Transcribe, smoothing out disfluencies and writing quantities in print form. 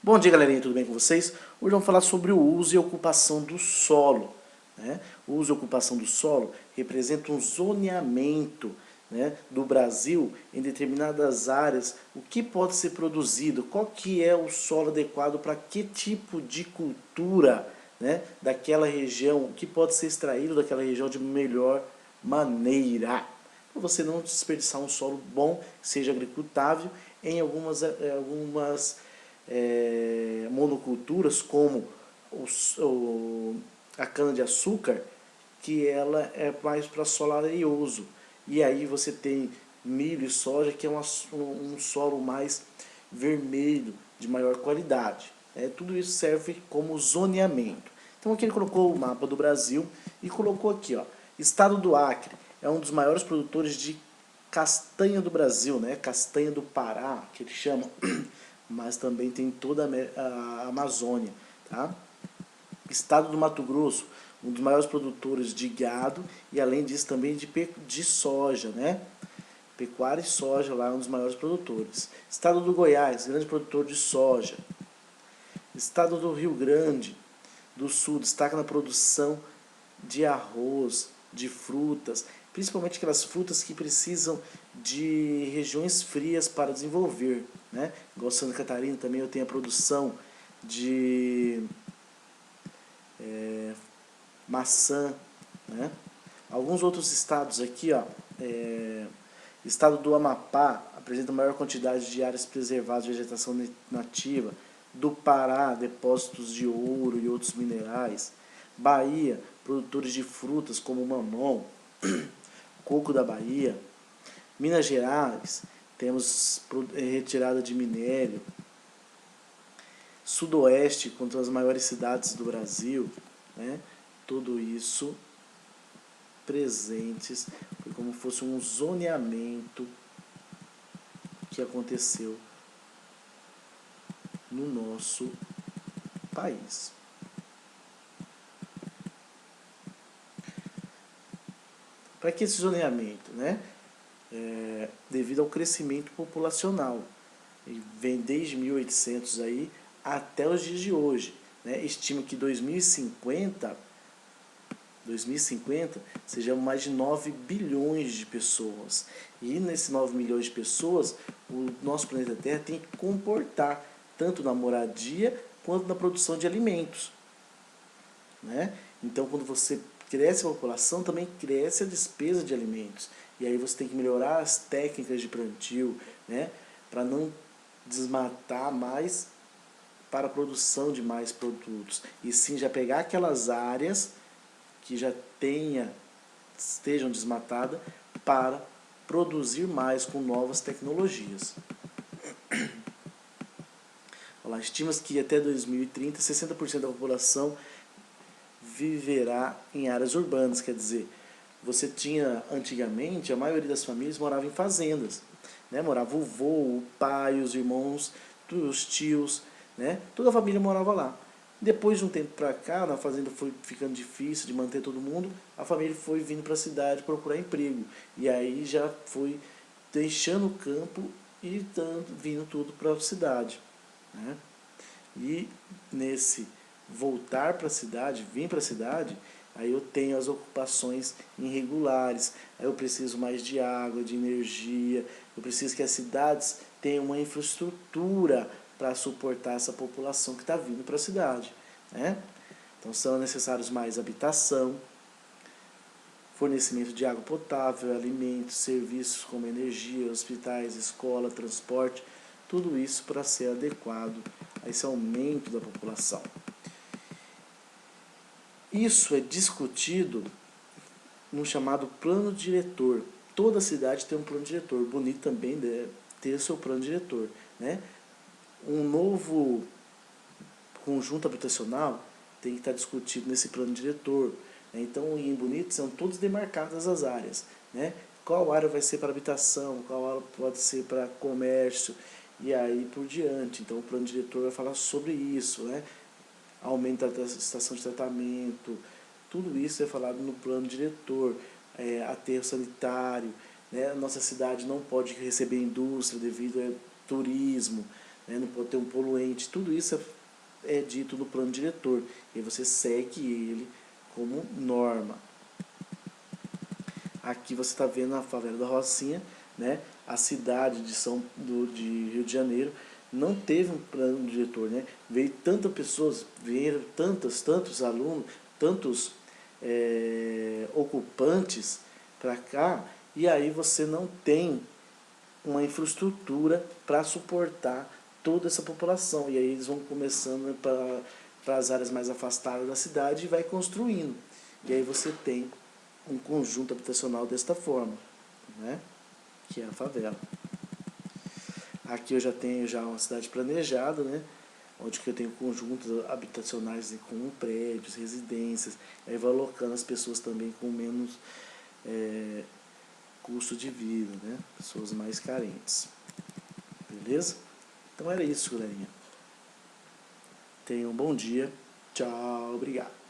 Bom dia, galerinha, tudo bem com vocês? Hoje vamos falar sobre o uso e ocupação do solo, né? O uso e ocupação do solo representa um zoneamento, né, do Brasil em determinadas áreas, o que pode ser produzido, qual que é o solo adequado para que tipo de cultura, né, daquela região, o que pode ser extraído daquela região de melhor maneira. Para você não desperdiçar um solo bom, que seja agricultável, em algumas monoculturas, como a cana-de-açúcar, que ela é mais para solo areioso. E aí você tem milho e soja, que é um solo mais vermelho, de maior qualidade. Tudo isso serve como zoneamento. Então aqui ele colocou o mapa do Brasil e colocou aqui, ó, estado do Acre é um dos maiores produtores de castanha do Brasil, né? Castanha do Pará, que ele chama, mas também tem toda a Amazônia, tá? Estado do Mato Grosso, um dos maiores produtores de gado e além disso também de soja, né? Pecuária e soja lá é um dos maiores produtores. Estado do Goiás, grande produtor de soja. Estado do Rio Grande do Sul, destaca na produção de arroz, de frutas, principalmente aquelas frutas que precisam de regiões frias para desenvolver, né? Igual Santa Catarina também eu tenho a produção de maçã, né? Alguns outros estados aqui, ó, estado do Amapá apresenta maior quantidade de áreas preservadas de vegetação nativa. Do Pará, depósitos de ouro e outros minerais. Bahia, produtores de frutas como mamão, coco da Bahia. Minas Gerais, temos retirada de minério. Sudoeste, contra as maiores cidades do Brasil, né? Tudo isso presentes, foi como fosse um zoneamento que aconteceu no nosso país. Para que esse zoneamento, né? Devido ao crescimento populacional, e vem desde 1800 aí até os dias de hoje, né? Estima que 2050 sejam mais de 9 bilhões de pessoas. E nesses 9 milhões de pessoas, o nosso planeta Terra tem que comportar tanto na moradia quanto na produção de alimentos, né? Então, quando você cresce a população, também cresce a despesa de alimentos. E aí você tem que melhorar as técnicas de plantio, né? Para não desmatar mais para a produção de mais produtos. E sim já pegar aquelas áreas que já estejam desmatadas para produzir mais com novas tecnologias. Estima-se que até 2030, 60% da população viverá em áreas urbanas, quer dizer, você tinha antigamente, a maioria das famílias morava em fazendas, né? Morava o vô, o pai, os irmãos, os tios, né? Toda a família morava lá. Depois de um tempo para cá, na fazenda foi ficando difícil de manter todo mundo, a família foi vindo para a cidade procurar emprego. E aí já foi deixando o campo e vindo tudo para a cidade, né? E nesse voltar para a cidade, vir para a cidade, aí eu tenho as ocupações irregulares, aí eu preciso mais de água, de energia, eu preciso que as cidades tenham uma infraestrutura para suportar essa população que está vindo para a cidade, né? Então são necessários mais habitação, fornecimento de água potável, alimentos, serviços como energia, hospitais, escola, transporte, tudo isso para ser adequado a esse aumento da população. Isso é discutido no chamado plano diretor. Toda cidade tem um plano diretor. Bonito também deve ter o seu plano diretor, né? Um novo conjunto habitacional tem que estar discutido nesse plano diretor. Então, em Bonito, são todas demarcadas as áreas, né? Qual área vai ser para habitação, qual área pode ser para comércio, e aí por diante. Então, o plano diretor vai falar sobre isso, né? Aumento da estação de tratamento, tudo isso é falado no plano diretor, aterro sanitário, né? Nossa cidade não pode receber indústria devido ao turismo, né? Não pode ter um poluente, tudo isso é dito no plano diretor, e você segue ele como norma. Aqui você está vendo a favela da Rocinha, né? A cidade de Rio de Janeiro não teve um plano diretor, né? Veio tantas pessoas, vieram tantos alunos, tantos ocupantes para cá, e aí você não tem uma infraestrutura para suportar toda essa população. E aí eles vão começando para as áreas mais afastadas da cidade e vai construindo. E aí você tem um conjunto habitacional desta forma, né? Que é a favela. Aqui eu já tenho uma cidade planejada, né? Onde que eu tenho conjuntos habitacionais com prédios, residências, aí vai alocando as pessoas também com menos custo de vida, né? Pessoas mais carentes. Beleza? Então era isso, galerinha. Tenham um bom dia. Tchau, obrigado.